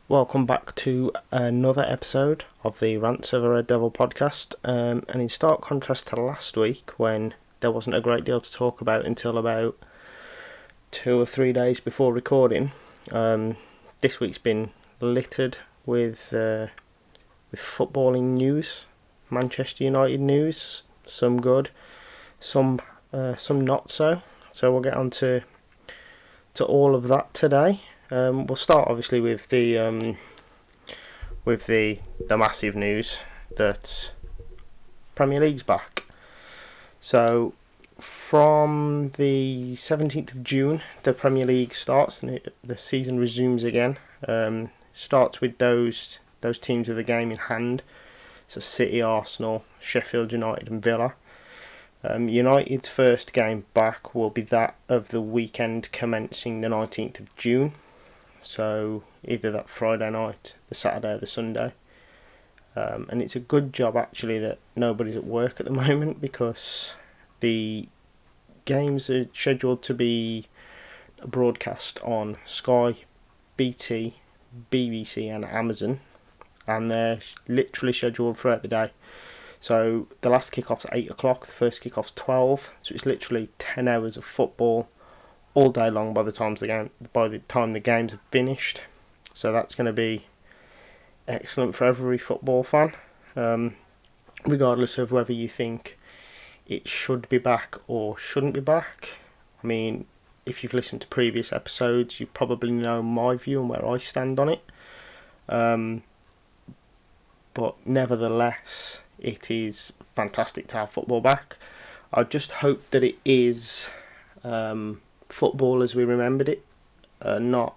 Welcome back to another episode of the Rants of a Red Devil podcast, and in stark contrast to last week when there wasn't a great deal to talk about until about 2 or 3 days before recording, this week's been littered with footballing news, Manchester United news, some good, some not so. So we'll get on to all of that today. We'll start obviously with the massive news that Premier League's back. So from the 17th of June, the Premier League starts and the season resumes again. Starts with those teams with the game in hand. So City, Arsenal, Sheffield United and Villa. United's first game back will be that of the weekend commencing the 19th of June. So either that Friday night, the Saturday or the Sunday. And it's a good job actually that nobody's at work at the moment, because the games are scheduled to be broadcast on Sky, BT, BBC and Amazon, and they're literally scheduled throughout the day. So the last kick-off's 8 o'clock, the first kick-off's 12, so it's literally 10 hours of football all day long by the time the games are finished. So that's going to be excellent for every football fan, regardless of whether you think it should be back or shouldn't be back. I mean, if you've listened to previous episodes, you probably know my view and where I stand on it. But nevertheless, it is fantastic to have football back. I just hope that it is football as we remembered it, not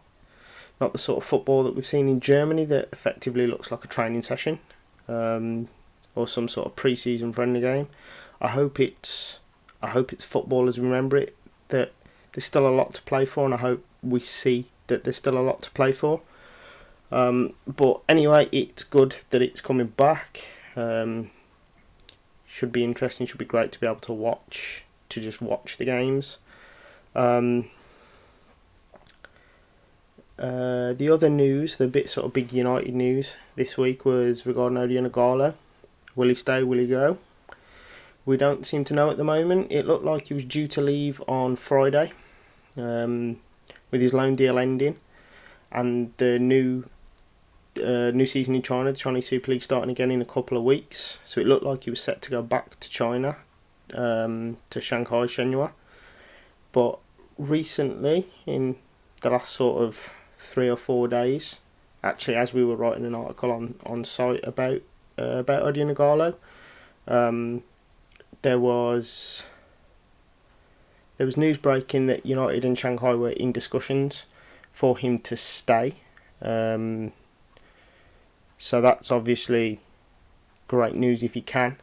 the sort of football that we've seen in Germany that effectively looks like a training session, or some sort of pre-season friendly game. I hope it's football as we remember it, that there's still a lot to play for, and I hope we see that there's still a lot to play for. But anyway, it's good that it's coming back. Should be interesting, should be great to be able to just watch the games. The other news, the big United news this week was regarding Ighalo. Will he stay, will he go? We don't seem to know at the moment. It looked like he was due to leave on Friday, with his loan deal ending, and the new season in China, the Chinese Super League, starting again in a couple of weeks. So it looked like he was set to go back to China, to Shanghai Shenhua. But recently, in the last sort of 3 or 4 days, actually, as we were writing an article on site about Odion Ighalo, there was news breaking that United and Shanghai were in discussions for him to stay. So that's obviously great news if he can.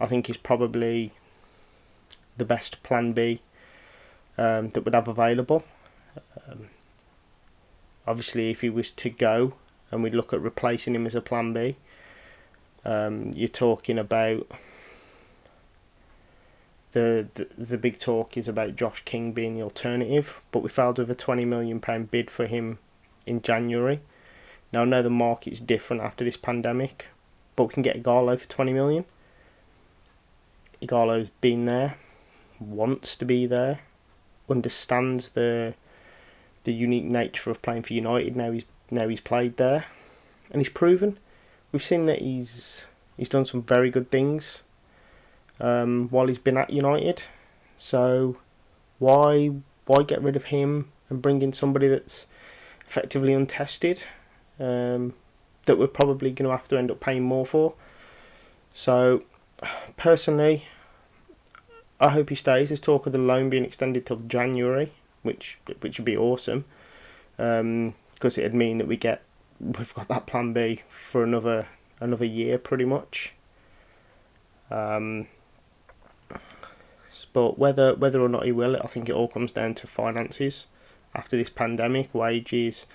I think he's probably the best plan B that we'd have available. Obviously, if he was to go and we'd look at replacing him as a plan B, you're talking about the big talk is about Josh King being the alternative, but we failed with a £20 million bid for him in January. Now I know the market's different after this pandemic, but we can get Ighalo for 20 million. Ighalo's been there, wants to be there, understands the unique nature of playing for United. Now he's played there, and he's proven. We've seen that he's done some very good things while he's been at United. So why get rid of him and bring in somebody that's effectively untested, that we're probably going to have to end up paying more for? So personally, I hope he stays. There's talk of the loan being extended till January, which would be awesome, because it'd mean that we've got that plan B for another year pretty much. But whether or not he will, I think it all comes down to finances. After this pandemic, wages,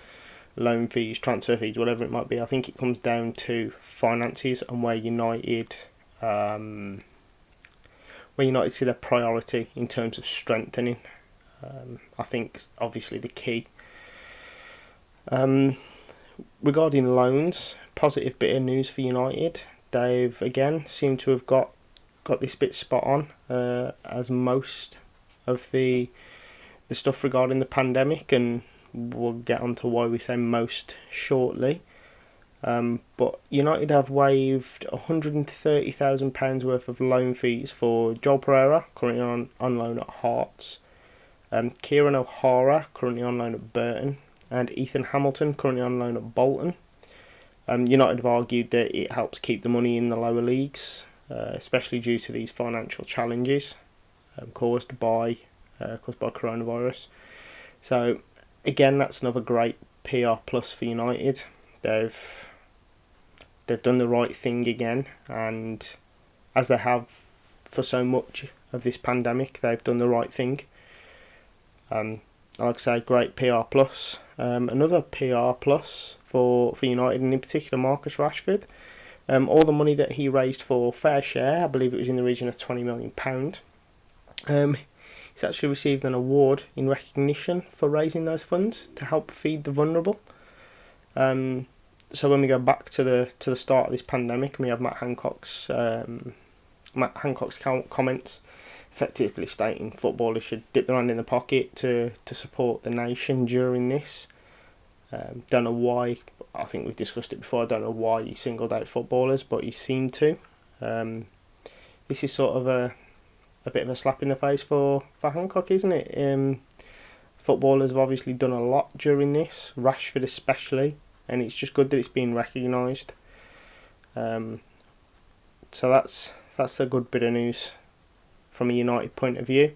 loan fees, transfer fees, whatever it might be, I think it comes down to finances and where United where United see their priority in terms of strengthening. I think obviously the key. Regarding loans, positive bit of news for United. They've again seemed to have got this bit spot on, as most of the stuff regarding the pandemic, and we'll get onto why we say most shortly. But United have waived £130,000 worth of loan fees for Joel Pereira, currently on loan at Hearts, Kieran O'Hara, currently on loan at Burton, and Ethan Hamilton, currently on loan at Bolton. United have argued that it helps keep the money in the lower leagues, especially due to these financial challenges caused by coronavirus. So again, that's another great PR plus for United. They've done the right thing again, and as they have for so much of this pandemic, they've done the right thing. Like I say, great PR plus. Another PR plus for United, and in particular Marcus Rashford. All the money that he raised for Fair Share, I believe it was in the region of £20 million. He's actually received an award in recognition for raising those funds to help feed the vulnerable. So when we go back to the start of this pandemic, and we have Matt Hancock's comments, effectively stating footballers should dip their hand in the pocket to support the nation during this. Don't know why. I think we've discussed it before. I don't know why he singled out footballers, but he seemed to. This is sort of a bit of a slap in the face for Hancock, isn't it? Footballers have obviously done a lot during this, Rashford especially, and it's just good that it's being recognised. So that's a good bit of news from a United point of view.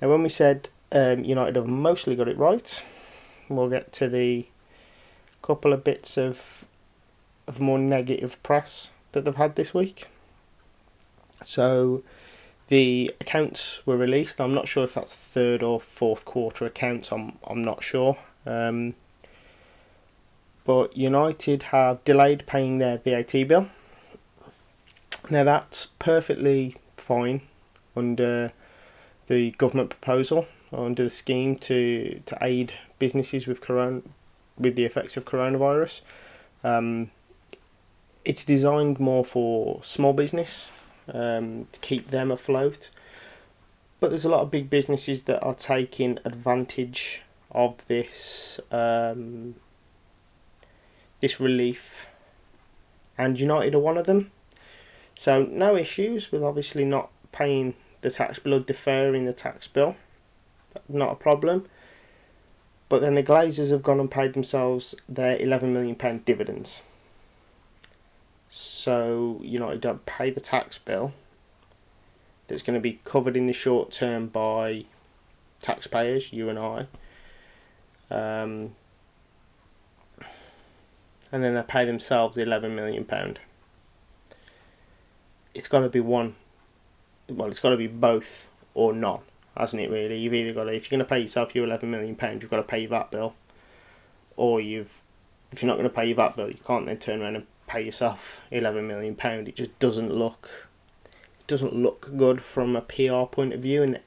Now, when we said United have mostly got it right, we'll get to the couple of bits of more negative press that they've had this week. So the accounts were released. I'm not sure if that's third or fourth quarter accounts. I'm not sure. But United have delayed paying their VAT bill. Now that's perfectly fine under the government proposal, under the scheme to aid businesses with the effects of coronavirus. It's designed more for small business, to keep them afloat. But there's a lot of big businesses that are taking advantage of this this relief, and United are one of them. So no issues with obviously not paying the tax bill or deferring the tax bill. Not a problem. But then the Glazers have gone and paid themselves their £11 million dividends. So United don't pay the tax bill that's going to be covered in the short term by taxpayers, you and I. And then they pay themselves £11 million. It's got to be one. Well, it's got to be both or none, hasn't it? Really, you've either got to, if you're going to pay yourself your £11 million, you've got to pay your VAT bill, or if you're not going to pay your VAT bill, you can't then turn around and pay yourself £11 million. It just doesn't look good from a PR point of view, and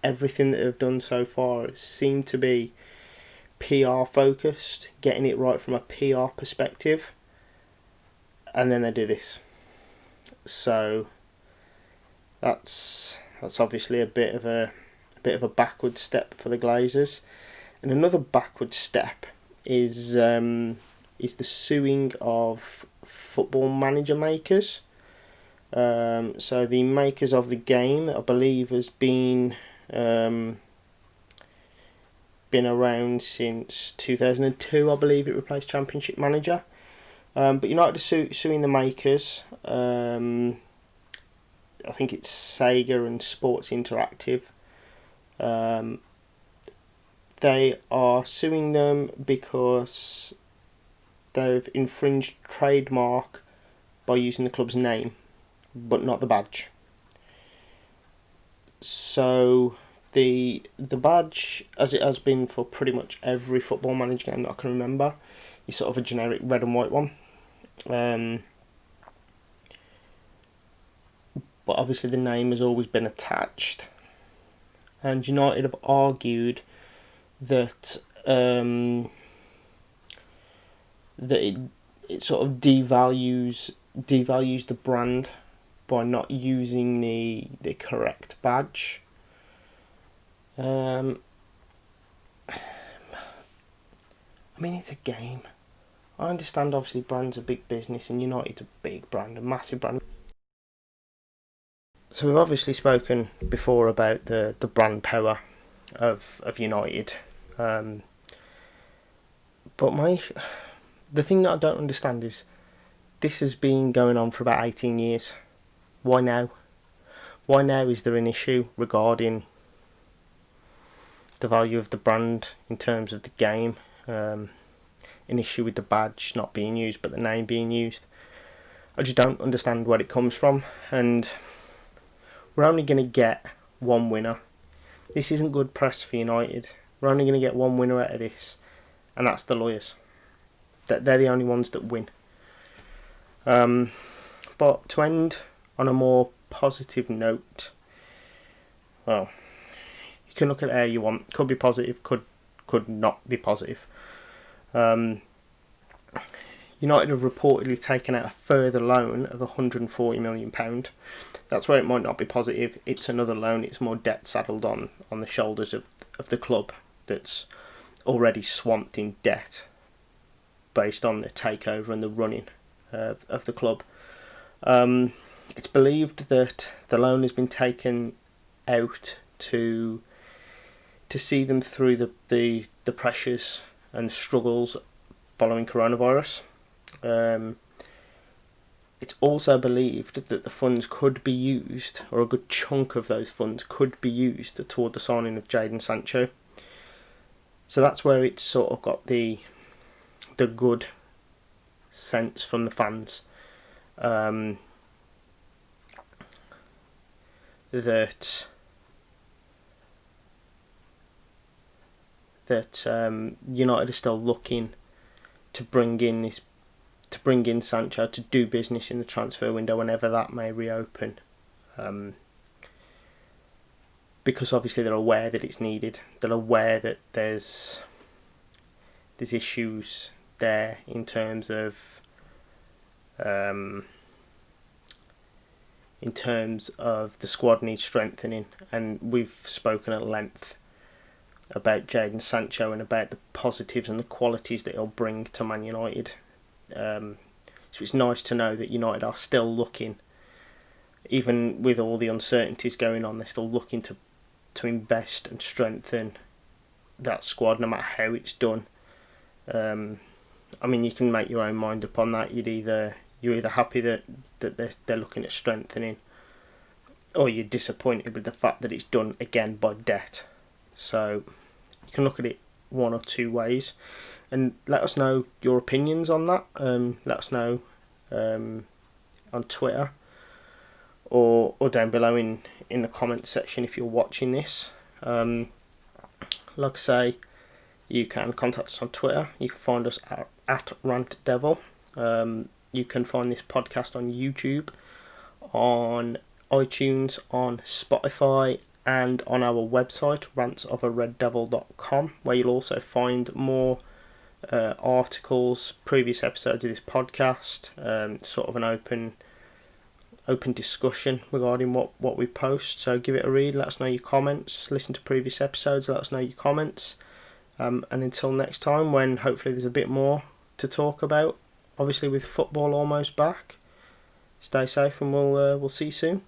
everything that they've done so far seemed to be PR focused, getting it right from a PR perspective, and then they do this. So that's obviously a bit of a backward step for the Glazers. And another backward step is the suing of football manager makers. So the makers of the game, I believe, has been around since 2002. I believe it replaced Championship Manager. But United are suing the makers. I think it's Sega and Sports Interactive. They are suing them because they've infringed trademark by using the club's name, but not the badge. So the badge, as it has been for pretty much every Football Manager game that I can remember, is sort of a generic red and white one. but obviously the name has always been attached. And United have argued that it sort of devalues the brand by not using the correct badge. I mean, it's a game. I understand, obviously, brand's a big business, and United's a big brand, a massive brand. So we've obviously spoken before about the brand power of United. But the thing that I don't understand is this has been going on for about 18 years. Why now? Why now is there an issue regarding the value of the brand in terms of the game? An issue with the badge not being used but the name being used. I just don't understand where it comes from, and we're only going to get one winner. This isn't good press for United. We're only going to get one winner out of this, and that's the lawyers. They're the only ones that win. But to end on a more positive note, well, you can look at it how you want. Could be positive, could not be positive. United have reportedly taken out a further loan of £140 million. That's where it might not be positive. It's another loan. It's more debt saddled on the shoulders of the club that's already swamped in debt based on the takeover and the running of the club. It's believed that the loan has been taken out to see them through the pressures and struggles following coronavirus. It's also believed that the funds could be used, or a good chunk of those funds could be used toward the signing of Jadon Sancho. So that's where it's sort of got the good sense from the fans that United are still looking to bring in Sancho to do business in the transfer window whenever that may reopen, because obviously they're aware that it's needed. They're aware that there's issues there in terms of the squad needs strengthening, and we've spoken at length about Jadon Sancho and about the positives and the qualities that he'll bring to Man United. So it's nice to know that United are still looking, even with all the uncertainties going on, they're still looking to invest and strengthen that squad, no matter how it's done. I mean, you can make your own mind up on that. You're either happy that they're looking at strengthening, or you're disappointed with the fact that it's done again by debt. So you can look at it one or two ways, and let us know your opinions on that. Let us know on Twitter or down below in the comments section if you're watching this. Like I say, you can contact us on Twitter. You can find us at RantDevil. You can find this podcast on YouTube, on iTunes, on Spotify, and on our website, rantsofareddevil.com, where you'll also find more articles, previous episodes of this podcast, sort of an open discussion regarding what we post. So give it a read, let us know your comments, listen to previous episodes, let us know your comments, and until next time, when hopefully there's a bit more to talk about, obviously with football almost back, stay safe and we'll see you soon.